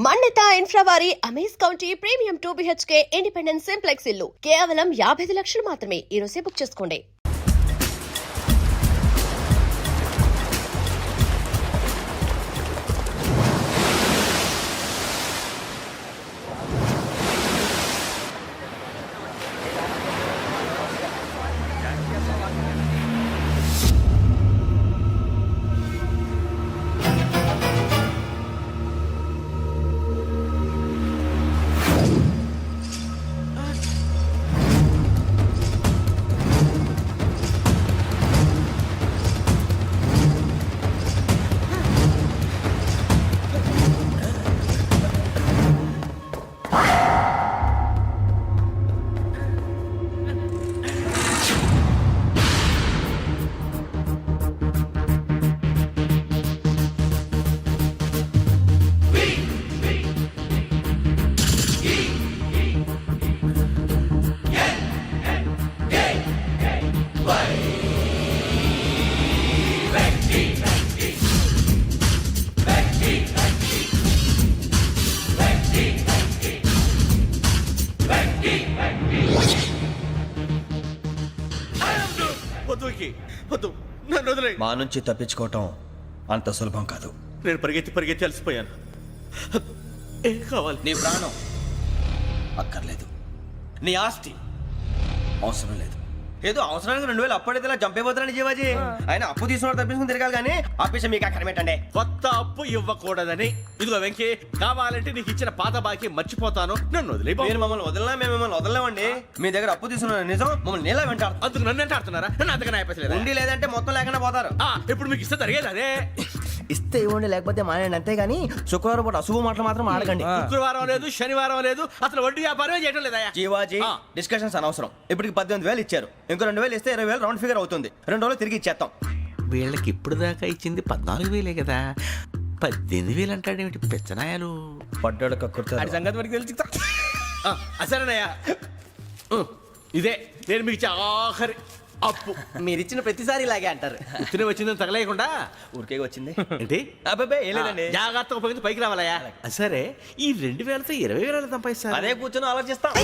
మన్నిత infra వారి amaze county premium 2 BHK independent simplex ఇల్లు కేవలం 55 లక్షలు మాత్రమే. ఈ రోజే బుక్ చేసుకోండి. మా నుంచి తప్పించుకోవటం అంత సులభం కాదు. నేను పరిగెత్తి అలసిపోయాను. ఏం కావాలి? నీ ప్రాణం అక్కర్లేదు, నీ ఆస్తి అవసరం లేదు. ఏదో అవసరానికి 2000 అప్పుడైతే ఇలా చంపేపోతున్నాను జీవాజీ. ఆయన అప్పు తీసుకున్న తప్పించుకుని తిరగాలి కానీ ఆపేసి మీకు అక్కడ పెట్టండి. కొత్త అప్పు ఇవ్వకూడదని. ఇదిగో వెంకీ, కావాలంటే నీకు ఇచ్చిన పాత బాకీ మర్చిపోతాను, నన్ను వదిలే. మీరు మమ్మల్ని వదలనా? మేము మిమ్మల్ని వదలలేమండి. మీ దగ్గర అప్పు తీసుకున్న నిజం మమ్మల్ని నీలా వెంటాడు. అందుకు నన్ను ఎంత ఆడుతున్నారా? నన్ను అంతగా అయిపోలేదు. ఉండి లేదంటే మొత్తం లేకుండా పోతారు. ఇప్పుడు మీకు ఇస్తే జరిగేది అదే. ఇస్తే ఇవ్వండి, లేకపోతే మానేయండి, అంతేగాని శుక్రవారం పూట అశుభ మాటలు మాత్రం ఆడకండి. శుక్రవారం లేదు, శనివారం లేదు, అసలు వడ్డీ వ్యాపారమే చేయడం లేదా? జీవాజీ డిస్కషన్స్ అనవసరం. ఇప్పటికి 18,000 ఇచ్చారు, ఇంకో 2,000 ఇస్తే 20,000 రౌండ్ ఫిగర్ అవుతుంది. 2 రోజులు తిరిగి ఇచ్చేస్తాం. వీళ్ళకి ఇప్పుడు దాకా ఇచ్చింది 14,000 కదా, 18,000 అంటాడేమిటి పెచ్చనాయాలు? పడ్డాడు కక్కుర్తాడు. సంగతి వరకు తెలిసి సరేనయ్యా, ఇదే నేను మీకు ఇచ్చే ఆఖరి అప్పు. మీరు ఇచ్చిన ప్రతిసారి ఇలాగే అంటారు. ఇతనే వచ్చిందని తగలేయకుండా ఊరికే వచ్చింది ఏంటి? అబ్బాయి ఏం లేదండి. జాగ్రత్తగా ఉపయోగించి పైకి రావాలయ్యా. సరే, ఈ 2,000తో 20,000 సంపాదిస్తారు. అదే కూర్చొని ఆలోచిస్తాం.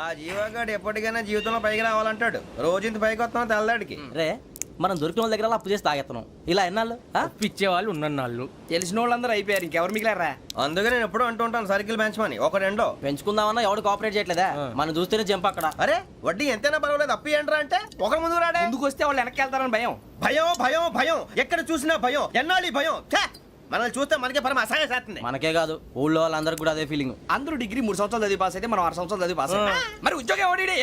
ఆ జీవగాడు ఎప్పటికైనా జీవితంలో పైకి రావాలంటాడు. రోజు ఇంత పైకి వస్తాం తెల్లడికి. రే, మనం దొరికిన వాళ్ళ దగ్గర అప్పు చేసి తాగెత్తనం. ఇలా ఎన్నాళ్ళు పిచ్చేవాళ్ళు ఉన్నన్నాళ్ళు తెలిసిన వాళ్ళందరూ అయిపోయారు, ఇంకెవరు మిగిలారా? అందుకే నేను ఎప్పుడు అంటూ ఉంటాను సర్కిల్ బెంచ్ మని. ఒక రెండో పెంచుకుందామన్నా ఎవడు కోఆపరేట్ చేయట్లేదా? మనం చూస్తేనే జంప్ అక్కడ. అరే వడ్డీ ఎంతైనా పర్వాలేదు, అప్పు ఏంట్రా అంటే ఒకరి ముందు రాడే. ముందుకు వస్తే వాళ్ళు వెనక్కి వెళ్తారని భయం. భయం భయం భయం, ఎక్కడ చూసినా భయం. ఎన్నాళ్ళు భయం? మనల్ని చూస్తే మనకే పరమ అసహాయం చేస్తుంది. మనకే కాదు, ఊళ్ళో వాళ్ళందరికీ కూడా అదే ఫీలింగ్. అందరూ డిగ్రీ 3 సంవత్సరాలు చదివి పాస్ అయితే మనం 6 సంవత్సరాలు చదివి పాస్ అయ్యాం. మరి ఉద్యోగం ఎవడి?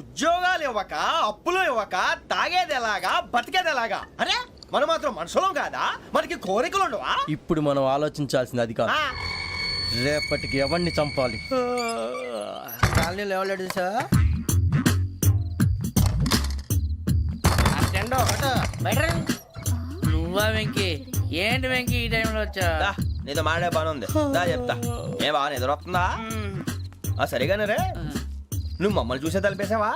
ఉద్యోగాలు ఇవ్వక, అప్పులు ఇవ్వక, తాగేది ఎలాగా, బతికేది ఎలాగా? అరే మనం మాత్రం మనుషులం కాదా? మనకి కోరికలు ఉండవా? ఇప్పుడు మనం ఆలోచించాల్సింది అది కాదు, రేపటికి ఎవరిని చంపాలి. కాలనీలో ఎవరు సార్? నువ్వా వెంకీ? ఏంటి వెంకీ ఈ టైంలో వచ్చా? నీతో మాడే పని ఉంది, దా చెప్తా. ఏ బాగా నిద్రొస్తుందా? సరిగానే రే, నువ్వు మమ్మల్ని చూసే తలిపేసావా?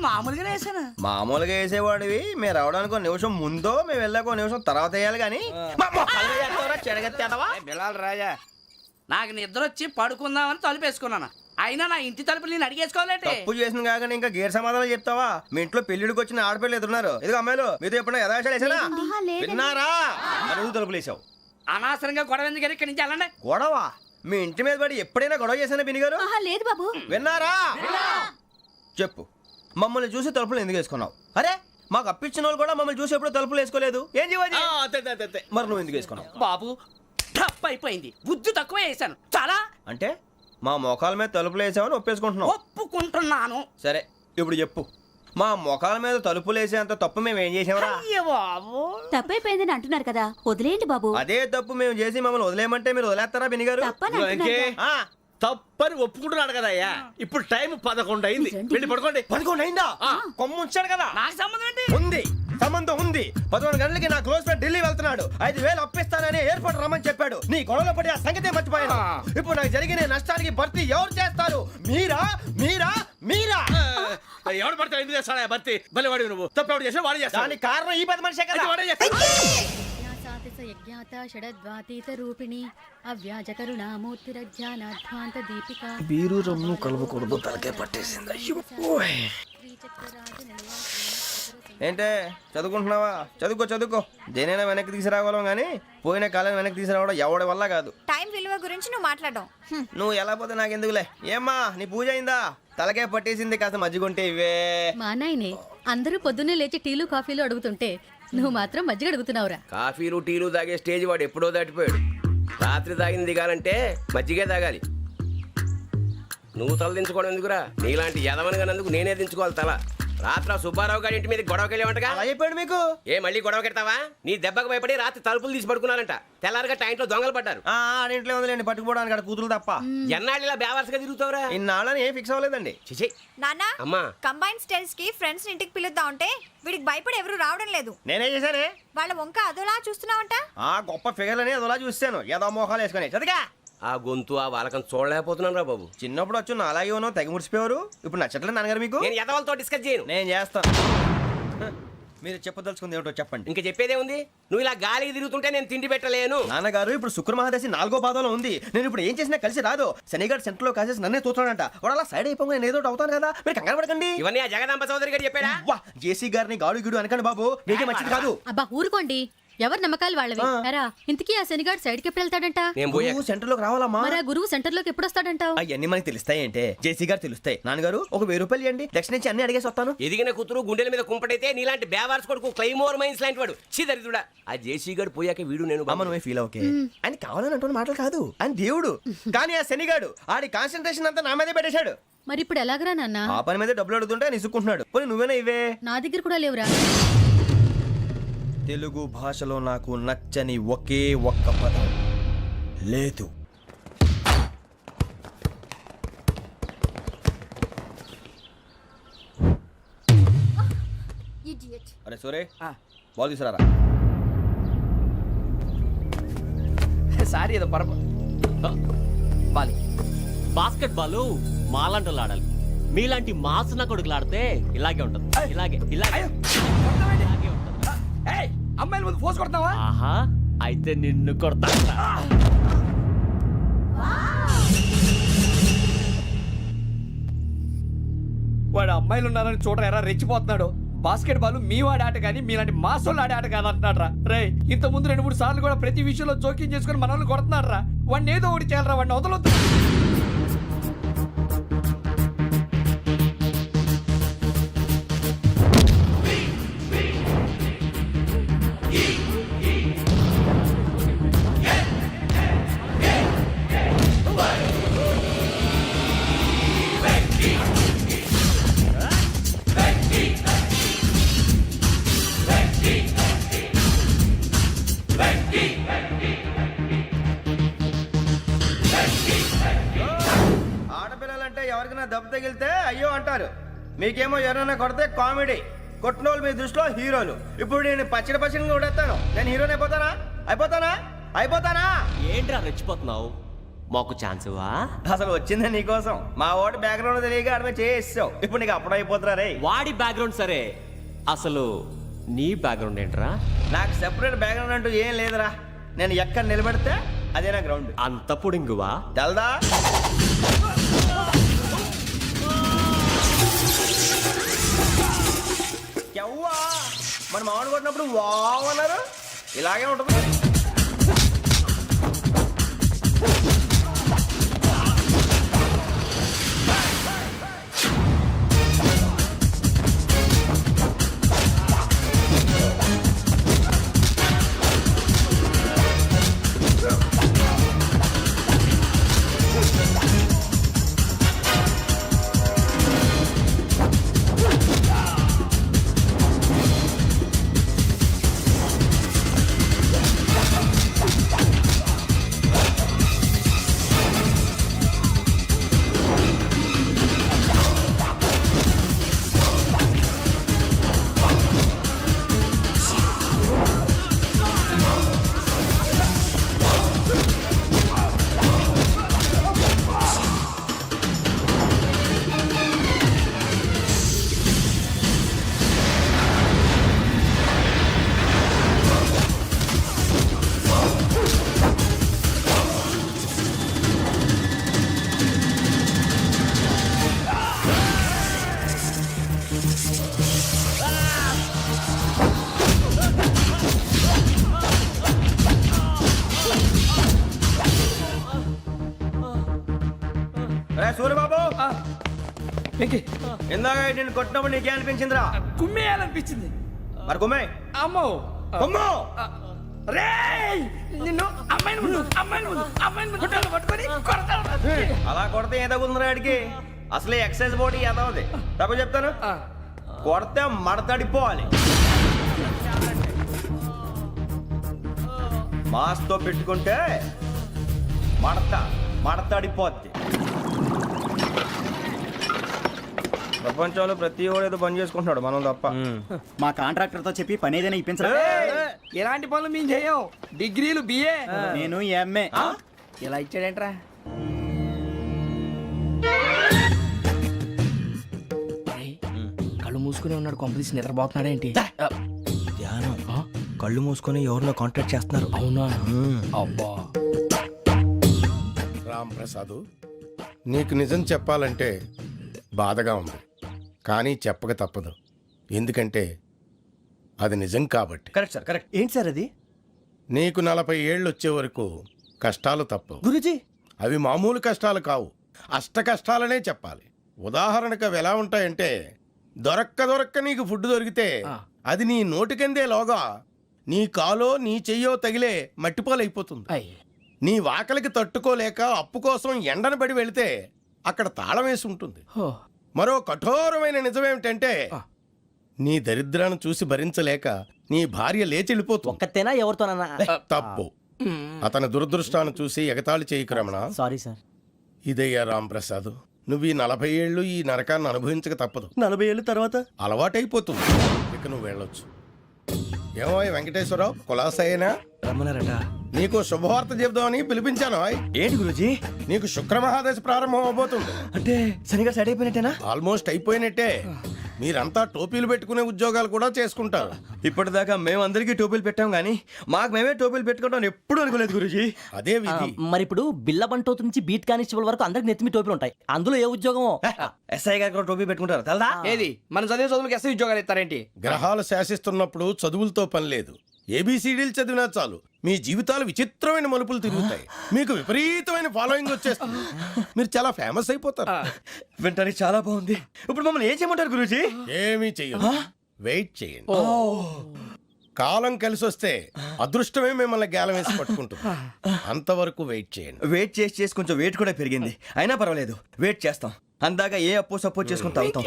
మామూలుగానే వేసాను. మామూలుగా వేసేవాడివి. మేము రావడానికి 1 నిమిషం ముందో, మేము వెళ్ళాక 1 నిమిషం తర్వాత వేయాలి కానీ బిలాల్ రాజా, నాకు నిద్ర వచ్చి పడుకుందామని తలుపేసుకున్నాను. అయినా నా ఇంటి తలుపులు నేను అడిగేసుకోవాలంటే తప్పు చేసిన కాక ఇంకా గేర్ సమాధానం చెప్తావా? మీ ఇంట్లో పెళ్లిడికి వచ్చిన ఆడపిల్లలు ఎదురున్నారు. ఇదిగో అమ్మాయిలు, మీతో ఎప్పుడైనా యథాశాలు వేసానా? విన్నారా? అడుగు తలుపులు వేసావు. అనవసరంగా గొడవ ఎందుకు? ఇక్కడి నుంచి వెళ్ళండి. గొడవ? మీ ఇంటి మీద పడి ఎప్పుడైనా గొడవ చేశానా బినిగారు? లేదు బాబు. విన్నారా? చెప్పు, మమ్మల్ని చూసి తలుపులు ఎందుకు వేసుకున్నావు? అరే మాకు అప్పించిన వాళ్ళు కూడా మమ్మల్ని చూసి ఎప్పుడు తలుపులు వేసుకోలేదు. ఏం చేయాలి? మరి నువ్వు ఎందుకు వేసుకున్నావు? బాబు తప్పు అయిపోయింది, బుద్ధి తక్కువ వేసాను చాలా. అంటే మా మోకాల మీద తలుపులు వేసామని ఒప్పేసుకుంటున్నావు? ఒప్పుకుంటున్నాను. సరే ఇప్పుడు చెప్పు, మా మొఖాల మీద తలుపులు వేసేంత తప్పు మేము ఏం చేసామరా? తప్పైపోయిందని అంటున్నారు కదా, వదిలేయండి బాబు. అదే తప్పు మేము చేసి మమ్మల్ని వదిలేయమంటే మీరు వదిలేస్తారా బినిగారు? తప్పని ఒప్పుకుంటున్నాడు కదా అయ్యా. ఇప్పుడు టైం 11 అయింది, వెళ్ళి పడుకోండి. 11 అయిందా? కొమ్ము ఉంచాడు కదా. నాకు సంబంధం ఏంటి? ఉంది, సంబంధం ఉంది. 11 గంటలకి నా క్లోజ్ ఫ్రెండ్ ఢిల్లీ వెళ్తున్నాడు. 5,000 అప్పిస్తానని ఎయిర్పోర్ట్ రమ్మని చెప్పాడు. నీ గొడవలో పడి ఆ సంగతే మర్చిపోయాను. ఇప్పుడు నాకు జరిగిన నష్టానికి భర్తీ ఎవరు చేస్తారు? మీరా మీరా మీరా? ఎవడు పడితే ఎందుకు చేస్తాడా భర్తీ? భలే వాడి నువ్వు. తప్పు ఎవడు చేసా వాడు చేస్తా. దానికి కారణం ఈ 10 మనిషే కదా. వాడే చేస్తా. యజ్ఞాత షడద్వాతీత రూపిణి అవ్యాజ కరుణామూర్తిరజ్ఞానాధ్వాంత దీపిక బీరు రమ్ము కలవకూడదు తలకే పట్టేసింది ఏంటే చదువుకుంటున్నావా? చదువుకో దేనైనా వెనక్కి తీసుకురావాలం కానీ పోయిన కాలం వెనక్కి తీసుకురావడం ఎవడి వల్ల కాదు. టైం విలువ గురించి నువ్వు మాట్లాడడం నువ్వు ఎలా పోతే నాకు ఎందుకులే. ఏమ్మా నీ పూజ అయిందా? తలకే పట్టేసింది, కాస్త మజ్జిగుంటే ఇవే. మా నాయనే అందరూ పొద్దున్నే లేచి టీలు కాఫీలు అడుగుతుంటే నువ్వు మాత్రం మజ్జిగ అడుగుతున్నావురా. కాఫీలు టీలు తాగే స్టేజ్ వాడు ఎప్పుడో దాటిపోయాడు. రాత్రి తాగింది దిగాలంటే మజ్జిగే తాగాలి. నువ్వు తల దించుకోవడం ఎందుకురా? నీలాంటి యదవనగానందుకు నేనే దించుకోవాలి తల. రాత్రి సుబ్బారావు గారి ఇంటి మీద గొడవకి వెళ్ళేవంటగా. అలా చెప్పాడు మీకు? ఏ మళ్ళీ గొడవ కెడతావా? నీ దెబ్బకు భయపడి రాత్రి తలుపులు తీసి పడుకున్నారంట. తెల్లారగా టైంట్లో దొంగలు పడ్డారు. ఆడింట్లో ఉందిలేండి పట్టుకుపోవడానికి అక్కడ కూతురు తప్ప. ఎన్నాళ్ళు ఇలా బేవర్స్గా తిరుగుతావురా? ఇన్నాళ్ళని ఏం ఫిక్స్ అవ్వలేదండి. చిచి నాన్న అమ్మా. కంబైన్ స్టైల్స్ కి ఫ్రెండ్స్ ఇంటికి పిలుద్దాం అంటే వీడికి భయపడి ఎవరు రావడం లేదు. నేనేం చేశానే? వాళ్ళ వంక అదోలా చూస్తున్నావంట. గొప్ప ఫిగర్లని అదోలా చూస్తాను. ఏదో మోహాలు వేసుకొని చదిగా ఆ గొంతు ఆ వాలకం చూడలేకపోతున్నాను రా బాబు. చిన్నప్పుడు వచ్చి నా అలాగే ఉన్నావు, తెగ ముడిచిపోయారు. ఇప్పుడు నచ్చట్లేదు నాన్నగారు మీకు? నేను యదవలతో డిస్కస్ చేయను. నేను చేస్తాను. మీరు చెప్పదలుచుకుంది ఏమిటో చెప్పండి. ఇంకా చెప్పేదే ఉంది. నువ్వు ఇలా గాలికి తిరుగుతుంటే నేను తిండి పెట్టలేను. నాన్నగారు ఇప్పుడు శుక్ర మహాదశి 4వ పాదంలో ఉంది. నేను ఇప్పుడు ఏం చేసినా కలిసి రాదు. శనిగారు సెంటర్ లో కాసేసి నన్నే చూస్తాడంట. వాడు అలా సైడ్ అయిపోయి నేను ఏదో ఒకటి అవుతాను కదా, మీరు కంగారు పడకండి. ఇవన్నీ ఆ జగదాంబ చౌదరి గారు చెప్పాడా? జేసీ గారిని గాడు గిడు అనకండి బాబు, మీకే మంచిది కాదు. అబ్బా ఊరుకోండి, ఎవరి నమ్మకాలు వాళ్ళవి. ఎరా ఇంతకీ ఆ శనిగాడు సైడ్ కి ఎప్పుడు వెళ్తాడంట? నేను పోయా. సెంటర్ లోకి రావాలమ్మా. మరి ఆ గురువు సెంటర్ లోకి ఎప్పుడు వస్తాడంటావు? అవన్నీ మనకి తెలుస్తాయి అంటే జేసీ గారు తెలుస్తాయి. నాన్నగారు ఒక 1000 రూపాయలు ఇవ్వండి, దక్షిణ నుంచి అన్ని అడిగేసి వస్తాను. ఎదిగిన కూతురు గుండెల మీద కుంపటైతే నీలాంటి బేవార్స్ కొడుకు క్లైమోర్ మైన్స్ లాంటి వాడు చీదరిదుడా. ఆ జేసీ గారు పోయాక వీడు నేను అమ్మ నువ్వే ఫీల్ ఓకే. ఆయన కావాలని అంటున్న మాటలు కాదు, ఆయన దేవుడు. కానీ ఆ శనిగాడు ఆడి కాన్సన్ట్రేషన్ అంతా నా మీదే పెట్టేశాడు. మరి ఇప్పుడు ఎలాగరా నాన్న? ఆ పని మీద డబ్బులు అడుగుతుంటే ఆయన ఇసుక్కుంటున్నాడు. పోనీ నువ్వేనా ఇవే? నా దగ్గర కూడా లేవురా. తెలుగు భాషలో నాకు నచ్చని ఒకే ఒక్క పదం లేదు. అరే సోరే బాల్ తీసుకురారా. సారీ ఏదో బాలి బాస్కెట్ బాల్ మాలాంటి వాళ్ళు ఆడాలి. మీలాంటి మాసన కొడుకులు ఆడితే ఇలాగే ఉంటది. ఇలాగే ఇలాగే ఉంటది. అమ్మాయిల ముందు ఫోర్స్ కొడతావా? ఆహా అయితే నిన్ను కొడతా. వాడు అమ్మాయిలు ఉన్నారని చూడరా ఎరా రెచ్చిపోతున్నాడు. బాస్కెట్ బాల్ మీ వాడి ఆట కానీ మీలాంటి మాసోళ్ళు ఆడే ఆట కాదు అంటున్నాడు రా. రే ఇంత ముందు 2-3 సార్లు కూడా ప్రతి విషయంలో జోక్యం చేసుకుని మనల్ని కొడుతున్నాడు రా. వాడిని ఏదో ఒకటి చేయాలరా, వాడిని వదలొద్దు. ఆడపిల్లలంటే ఎవరికైనా దెబ్బ తగిలితే అయ్యో అంటారు, మీకేమో ఎవరైనా కొడితే కామెడీ. కొట్టిన వాళ్ళు మీ దృష్టిలో హీరోలు. ఇప్పుడు నేను పచ్చడి కొడేస్తాను. నేను హీరోని అయిపోతానా? ఏంట్రా రెచ్చిపోతున్నావు? మాకు ఛాన్స్ ఇవ్వా? అసలు వచ్చిందే నీకోసం. మా వాడి బ్యాక్గ్రౌండ్ తెలియక ఆడమే చేసావు. ఇప్పుడు నీకు అప్పుడు అయిపోతున్నా రే. వాడి బ్యాక్గ్రౌండ్ సరే, అసలు నీ బ్యాక్గ్రౌండ్ ఏంట్రా? నాకు సెపరేట్ బ్యాక్గ్రౌండ్ అంటూ ఏం లేదురా. నేను ఎక్కడ నిలబెడితే అదే నా గ్రౌండ్. అంత పుడింగువా? తెల్దా? ఎవ్వా మన మామిడి కొట్టినప్పుడు వావ్ అన్నారు. ఇలాగే ఉంటుంది. సూర్యబాబు వెంకీ ఇందాక నేను కొట్టినప్పుడు నీకే అనిపించిందిరా? కుమ్మేయాలనిపించింది. మరి కుమ్మే అమ్మో కుమ్ము. రేయ్ నిన్ను అమ్మాయిని ముందు పట్టుకొని కొడతాను. అలా కొడితే ఏ తగ్గుతుందిరా ఆడికి? అసలే ఎక్సైజ్ బాడీ ఏదవుది తప్ప చెప్తాను. కొడితే మడతడిపోవాలి. మాస్తో పెట్టుకుంటే మడతడిపోద్ది. ప్రపంచంలో ప్రతి వాడు ఏదో పని చేసుకుంటున్నాడు, మనం తప్ప. మా కాంట్రాక్టర్ తో చెప్పి పని ఏదైనా ఇప్పించరా? ఎలాంటి పనులు మేము చేయం. డిగ్రీలు బిఏ, నేను ఎంఏ. ఇలా ఇచ్చాడేంట్రా? కళ్ళు మూసుకుని ఉన్నాడు, కొంపదీసి నిద్రపోతున్నాడేంటి? ధ్యానం. కళ్ళు మూసుకొని ఎవరినో కాంటాక్ట్ చేస్తున్నారు. అవునా? అబ్బా రామ్ ప్రసాద్, నీకు నిజం చెప్పాలంటే బాధగా ఉంది, కానీ చెప్పక తప్పదు. ఎందుకంటే అది నిజం కాబట్టి. Correct sir, correct. ఏంటి సార్ అది? నీకు 40 ఏళ్ళు వచ్చే వరకు కష్టాలు తప్పవు గురుజీ. అవి మామూలు కష్టాలు కావు, అష్ట కష్టాలనే చెప్పాలి. ఉదాహరణకు అవి ఎలా ఉంటాయంటే, దొరక్క నీకు ఫుడ్ దొరికితే అది నీ నోటికందే లోగా నీ కాలో నీ చెయ్యో తగిలే మట్టిపాలైపోతుంది. నీ వాకలికి తట్టుకోలేక అప్పు కోసం ఎండను పడి వెళితే అక్కడ తాళం వేసి ఉంటుంది. మరో కఠోరమైన నిజమేమిటంటే, నీ దరిద్రాన్ని చూసి భరించలేక నీ భార్య లేచి వెళ్ళిపోతుంది. ఒక్కతేనా ఎవరితోనన్నా? తప్పు. అతని దురదృష్టాన్ని చూసి ఎగతాళి చేయకు రమణ. Sorry sir. ఇదయ్యా రాంప్రసాద్, నువ్వు ఈ 40 ఏళ్ళు ఈ నరకాన్ని అనుభవించక తప్పదు. 40 ఏళ్ళ తర్వాత అలవాటైపోతుంది. ఇక నువ్వు వెళ్ళొచ్చు. ఏమో వెంకటేశ్వరరావు, కులాసైనా రమ్మన్నారట. నీకు శుభవార్త చెబుదామని పిలిపించాను. ఏంటి గురుజీ? నీకు శుక్రమహాదశ ప్రారంభం అవబోతుంది. అంటే సరిగా సెట్ అయిపోయినట్టేనా? ఆల్మోస్ట్ అయిపోయినట్టే. మీరంతా టోపీలు పెట్టుకునే ఉద్యోగాలు కూడా చేసుకుంటారు. ఇప్పటిదాకా మేమందరికీ టోపీలు పెట్టాం కానీ మాకు మేమే టోపీలు పెట్టుకుంటాం ఎప్పుడు అనుకోలేదు గురుజీ. అదే విధి. మరి ఇప్పుడు బిల్ల బంటోతు నుంచి బీట్ కానిస్టేబుల్ వరకు అందరికి నెత్తిమి టోపీలు ఉంటాయి. అందులో ఏ ఉద్యోగం? ఎస్ఐ గారు కూడా టోపీ పెట్టుకుంటారు తెలదా? ఏది మన చదివే చదువులకు ఎస్ఐ ఉద్యోగాలు ఇస్తారేంటి? గ్రహాలు శాసిస్తున్నప్పుడు చదువులతో పని లేదు. ఏబిసిడీలు చదివినా చాలు మీ జీవితాలు విచిత్రమైన మలుపులు తిరుగుతాయి. మీకు విపరీతమైన ఫాలోయింగ్ వచ్చేస్తుంది. మీరు చాలా ఫేమస్ అయిపోతారు. వింటానికి చాలా బాగుంది. ఇప్పుడు మమ్మల్ని ఏం చేయమంటారు గురూజీ? ఏమీ చెయ్యదు, వెయిట్ చేయండి. కాలం కలిసి వస్తే అదృష్టమే మిమ్మల్ని గేలం వేసి పట్టుకుంటుంది. అంతవరకు వెయిట్ చేయండి. వెయిట్ చేసి కొంచెం వెయిట్ కూడా పెరిగింది. అయినా పర్వాలేదు, వెయిట్ చేస్తాం. అందాక ఏ అప్పు సపోర్ట్ చేసుకుని తాగుతాం,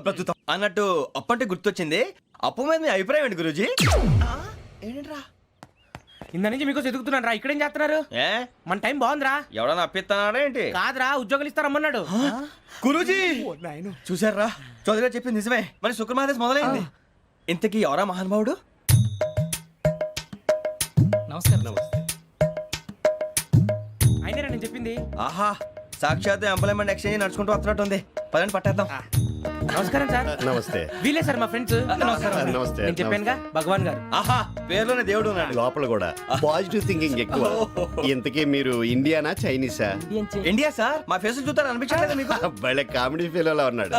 బ్రతుకుతాం అన్నట్టు. అప్పు అంటే గుర్తొచ్చింది. అప్పు మీద మీ అభిప్రాయం ఏంటి గురూజీ? ఏంటరా ఇంత నుంచి మీకు ఎదుగుతున్నాను రా. ఇక్కడేం చేస్తున్నారు? ఏ మన టైం బాగుందిరా. ఎవడన్నా అప్పిస్తున్నాడా ఏంటి? కాదురా, ఉద్యోగాలు ఇస్తారమ్మన్నాడు. గురూజీ చూసారా, చౌదరిగా చెప్పింది నిజమే. మరి శుక్రమహాదేశ్ మొదలైంది. ఇంతకీ ఎవరా మహానుభావుడు? నమస్కారం. అయినా నేను చెప్పింది. ఆహా, సాక్షాత్ ఎంప్లాయ్మెంట్ ఎక్స్చేంజ్ నడుచుకుంటూ వస్తున్నట్టు ఉంది. పదండి పట్టేద్దాం. నమస్కారం సార్. నమస్తే. వీలే సార్ మా ఫ్రెండ్స్. నమస్తే. నేను చెప్పానుగా, భగవాన్ గారు. ఆహా, పేర్లోనే దేవుడు ఉన్నాడు. లోపల కూడా పాజిటివ్ థింకింగ్ ఎక్కువ. ఇంతకీ మీరు ఇండియానా చైనీసా? India sir. మా ఫేస్ చూస్తారు అనిపించలేదు మీకు? భలే కామెడీ ఫీల్ ఉన్నాడు.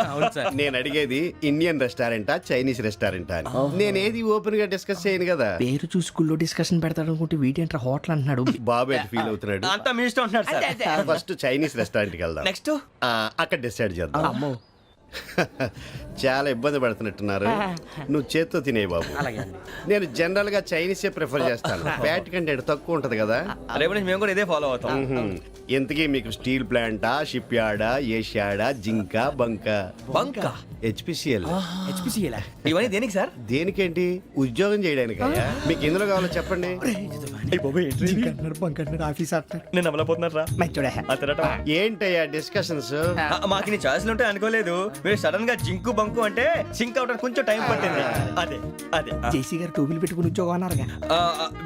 నేను అడిగేది ఇండియన్ రెస్టారెంటా చైనీస్ రెస్టారెంటా అని. నేనేది ఓపెన్ గా డిస్కస్ చేయను కదా. పేరు చూసి స్కూల్లో డిస్కషన్ పెడతాడు అనుకుంటే వీటేంట్రా హోటల్ అంటున్నాడు. బాబు ఎట్ ఫీల్ అవుతున్నాడు. అంతా మీ ఇష్టం ఉంటున్నారు సార్. ఫస్ట్ చైనీస్ రెస్టారెంట్ కి వెళ్దాం. నెక్స్ట్ అక్కడ డిసైడ్ చేద్దాం. చాలా ఇబ్బంది పడుతున్నట్టున్నారు. నువ్వు చేత్తో తినే బాబు. నేను జనరల్ గా చైనీసే ప్రిఫర్ చేస్తాను. ఫ్యాట్ కంటెంట్ తక్కువ ఉంటది కదా. రేపు నుంచి మేము కూడా ఇదే ఫాలో అవుతాం. ఎంతకీ మీకు స్టీల్ ప్లాంటా, షిప్ యార్డా, ఏషియాడా, జింక, బంక? హెచ్పిసిఎల్. ఇవన్నీ దేనికి సార్? దేనికేంటి? ఉద్యోగం చేయడానికి. మీకు ఎందులో కావాలో చెప్పండి. నేను అమలపోతున్నారా? ఏంటయ్యా డిస్కషన్స్? మాకు నీ ఛాయిస్లు ఉంటాయి అనుకోలేదు. మీరు సడన్ గా జింకు బంకు అంటే సింక్ అవడానికి కొంచెం టైం పట్టింది. అదే అదే జేసీ గారు టోపీలు పెట్టుకుని ఉద్యోగం అన్నారుగా.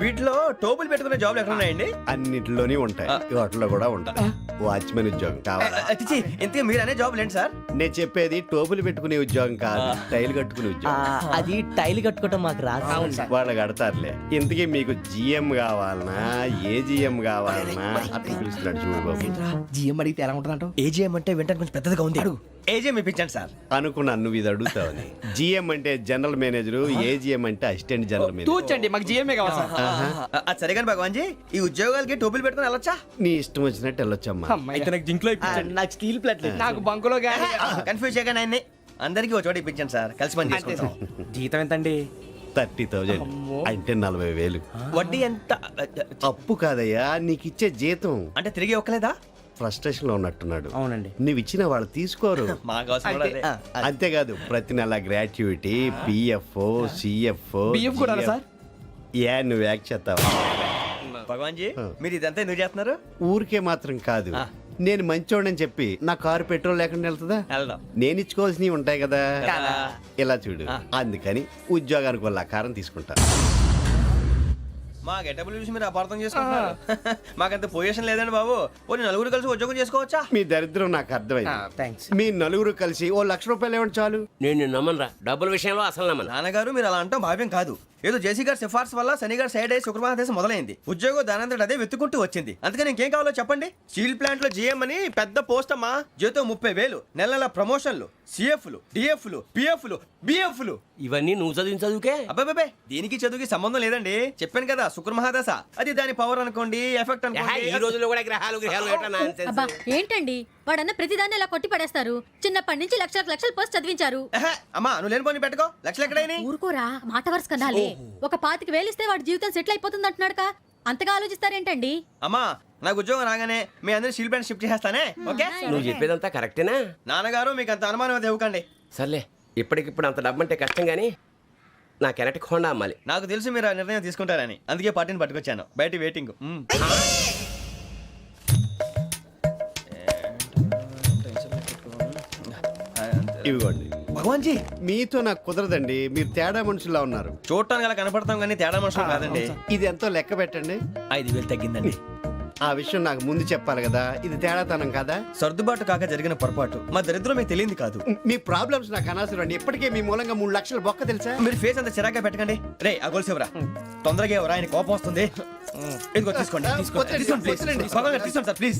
వీటిలో టోపులు పెట్టుకునే జాబ్లు ఎక్కడ ఉన్నాయండి? అన్నిటిలోనే ఉంటాయి, వాటిలో కూడా ఉంటాయి. వాచ్మెన్ ఉద్యోగం కావాలా? ఇంతకీ మీరు అనే జాబ్ ఏంటి సార్? నేను చెప్పేది టోపులు పెట్టుకునే ఉద్యోగం కాదు, టైల్ కట్టుకునే ఉద్యోగం. అది టైల్ కట్టుకోవటం మాకు రాదు. వాళ్ళు కడతారులే. ఇంతకీ మీకు జిఎం కావాలా కావాలనా ఏజిఎం కావాలనా అట్లా పిలుస్తున్నాడు చూడు బాబు. జిఎం అడిగితే ఎలా ఉంటుందంట? ఏజీఎం అంటే వింటానికి కొంచెం పెద్దదిగా ఉంది. ఏజీఎం ఇప్పించండి సార్. అనుకున్నాను నువ్వు ఇది అడుగుతావని. జిఎం అంటే జనరల్ మేనేజర్, ఏజిఎం అంటే అసిస్టెంట్ జనరల్ మేనేజర్. తూచండి, మాకు జిఎంఏ కావాలి సార్. అది సరే కానీ భగవాన్ జీ, ఈ ఉద్యోగాలకి టోపులు పెట్టుకుని వెళ్ళొచ్చా? నీ ఇష్టం వచ్చినట్టు వెళ్ళొచ్చమ్మా. అయితే నాకు జింక్లో నాకు స్టీల్ ప్లేట్ నాకు బంకులో గానీ. కన్ఫ్యూజ్ చేయగానే ఆయన్ని అందరికీ ఒక చోట ఇప్పించండి సార్, కలిసి పని చేసుకుంటాం. జీతం ఎంతండి? 30,000 అంటే 40,000. వడ్డీ ఎంత? అప్పు కాదయ్యా, నీకు ఇచ్చే జీతం. అంటే తిరిగి ఒక్కలేదా? ఫ్రస్ట్రేషన్ లో ఉన్నట్టున్నాడు. అవునండి. నువ్వు ఇచ్చిన వాళ్ళు తీసుకోరు. మాకు అవసరం కూడా అదే. అంతేకాదు ప్రతి నెల గ్రాట్యుటీ, పిఎఫ్, సిఎఫ్. బియ్యం కూడా సార్? ఏ నువ్వు యాక్ట్ చేస్తావా? భగవాన్ జీ, మీరు ఇదంతా ఎందుకు చేస్తున్నారు? ఊరికే మాత్రం కాదు, నేను మంచోడని చెప్పి నా కారు పెట్రోల్ లేకుండా వెళ్తుందా? వెళ్దాం. నేను ఇచ్చుకోవాల్సినవి ఉంటాయి కదా. ఇలా చూడు, అందుకని ఉద్యోగానికి వాళ్ళ ఆకారం తీసుకుంటా. మా గెటబుల్ చూసి మీరు అపార్థం చేసుకుంటున్నారు. మాకంత పొజిషన్ లేదండి బాబు. ఓ నలుగురు కలిసి ఉద్యోగం చేసుకోవచ్చా? మీ దరిద్రం నాకు అర్థమైంది. థ్యాంక్స్. మీ నలుగురు కలిసి ఓ ₹1,00,000 ఇవ్వండి చాలు. నేను నమ్మనరా, డబ్బుల విషయంలో అసలు నమ్మను. నాన్నగారు మీరు అలా అంటాం భావ్యం కాదు. ఏదో జేసీ గారి సిఫార్సు వల్ల శని గారు సైడ్ అయ్యి శుక్రవారం మొదలైంది. ఉద్యోగం దానంతటి అదే వెతుకుంటూ వచ్చింది. అందుకని ఇంకేం కావాలో చెప్పండి. స్టీల్ ప్లాంట్ లో జీఎం అని పెద్ద పోస్ట్ అమ్మా. జీతం 30,000, నెల నెల ప్రమోషన్లు, సిఎఫ్లు, డిఎఫ్లు, పిఎఫ్లు, బిఎఫ్లు. ఇవన్నీ నువ్వు చదివిన చదువుకే. అబ్బాబే, దీనికి చదువుకి సంబంధం లేదండి. చెప్పాను కదా, శుక్ర మహాదశ. అది దాని పవర్ అనుకోండి, ఎఫెక్ట్ ఈ అనుకోండి. రోజుల్లో కూడా గ్రహాలు ఎట్లా nonsense? అబ్బా ఏంటండి వాడన్న ప్రతిదాన్ని ఇలా కొట్టి పడేస్తారు. చిన్నప్పటి నుంచి లక్షల పోస్ట్ చదివించారు. అమ్మా నువ్వు లేని పోనీ పెట్టుకో. లక్షలు ఎక్కడైనా ఊరుకోరా, మాట వరుస కదాలే. ఒక 25,000 ఇస్తే వాడి జీవితం సెటిల్ అయిపోతుంది అంటున్నాడుగా. అంతగా ఆలోచిస్తారేంటండి? అమ్మా నాకు ఉద్యోగం రాగానే మీ అందరూ స్టీల్ ప్లాంట్ షిఫ్ట్ చేస్తానే. ఓకే? నువ్వు చెప్పేదంతా కరెక్టేనా? నాన్నగారు మీకు అంత అనుమానం అది ఇవ్వకండి. సర్లే, ఇప్పటికిప్పుడు అంత డబ్బు అంటే కష్టం కానీ నా కెనటిక్ హోండా అమ్మాలి. నాకు తెలుసు మీరు ఆ నిర్ణయం తీసుకుంటారని, అందుకే పార్టీని పట్టుకొచ్చాను. బయట వెయిటింగ్. ఇవ్వండి. భగవాన్ జీ, మీతో నాకు కుదరదండి, మీరు తేడా మనుషుల్లా ఉన్నారు. చూడటానికి అలా కనపడతాం కానీ తేడా మనుషులు కాదండి. ఇది ఎంతో లెక్క పెట్టండి. 5,000 తగ్గిందండి. ఆ విషయం నాకు ముందు చెప్పాలి కదా, ఇది తేడాతనం కదా. సర్దుబాటు కాక జరిగిన పొరపాటు. మా దరిద్రం మీకు తెలియంది కాదు. మీ ప్రాబ్లమ్స్ నాకు అనవసరం అండి. ఇప్పటికే మీ మూలంగా 3 లక్షలు బొక్క తెలుసా. మీరు ఫేస్ అంత చిరాగ్గా పెట్టకండి. రే ఆ గొలుసు ఎవరా? తొందరగా ఎవరా? ఆయన కోపం వస్తుంది. ఇదిగో తీసుకోండి. తీసుకోండి, please. భగవాన్ గారు తీసుకోండి సార్, ప్లీజ్.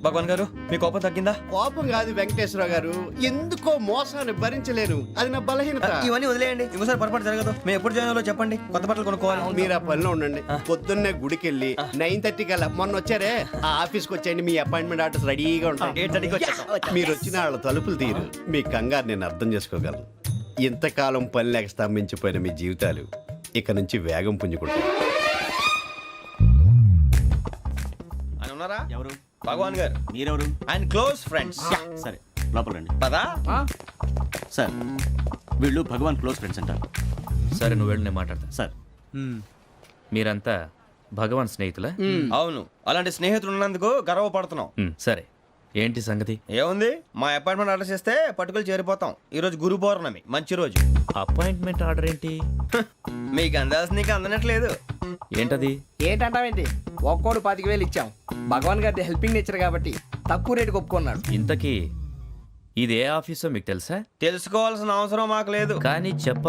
భగవాన్ గారు మీ కోపం తగ్గిందా? కోపం కాదు వెంకటేశ్వరరావు గారు, ఎందుకో మోసాన్ని భరించలేను, అది నా బలహీనత. ఇవన్నీ వదిలేయండి, ఇంకోసారి పొరపాటు జరగదు. మేము ఎప్పుడు జాయిన్ అవ్వాలో చెప్పండి, కొత్త బట్టలు కొనుక్కోవాలి. మీరు ఆ పనిలో ఉండండి. పొద్దున్నే గుడికి వెళ్ళి 9:30 కల్లా, మొన్న వచ్చారే ఆ ఆఫీస్కి వచ్చేయండి. మీ అపాయింట్మెంట్ ఆర్డర్స్ రెడీగా ఉంటాయి. 8:30కి వచ్చేస్తాం. మీరు వచ్చిన వాళ్ళ తలుపులు తీరు. మీ కంగారు నేను అర్థం చేసుకోగలను. ఇంతకాలం పని లేక స్తంభించిపోయిన మీ జీవితాలు ఇక నుంచి వేగం పుంజుకుంటాయి. ఆయన ఉన్నారా? ఎవరు? భగవాన్ గారు. మీరెవరు? ఆయన క్లోజ్ ఫ్రెండ్స్. సరే లోపల రండి. పదా? సార్ వీళ్ళు భగవాన్ క్లోజ్ ఫ్రెండ్స్ అంటారు. సరే నువ్వు వెళ్ళి నేను మాట్లాడతా. సార్ మీరంతా భగవాన్ స్నేహితులా? అవును, అలాంటి స్నేహితులు ఉన్నందుకు గర్వపడుతున్నాం. సరే ఏంటి సంగతి? ఏముంది, మా అపాయింట్మెంట్ ఆర్డర్ చేస్తే పట్టుకులు చేరిపోతాం. ఈ రోజు గురు పౌర్ణమి, మంచి రోజు. అపాయింట్మెంట్ ఆర్డర్ ఏంటి? మీకు అందాల్సిన నీకు అందనట్లేదు. ఏంటది? ఏంటంటావేంటి? ఒక్కోడు 25,000 ఇచ్చాం. భగవాన్ గారి హెల్పింగ్ నేచర్ కాబట్టి తక్కువ రేటుకి ఒప్పుకున్నాడు. ఇంతకీ ఇది ఏ ఆఫీసో మీకు తెలుసా? తెలుసుకోవాల్సిన అవసరం మాకు లేదు. కానీ చెప్ప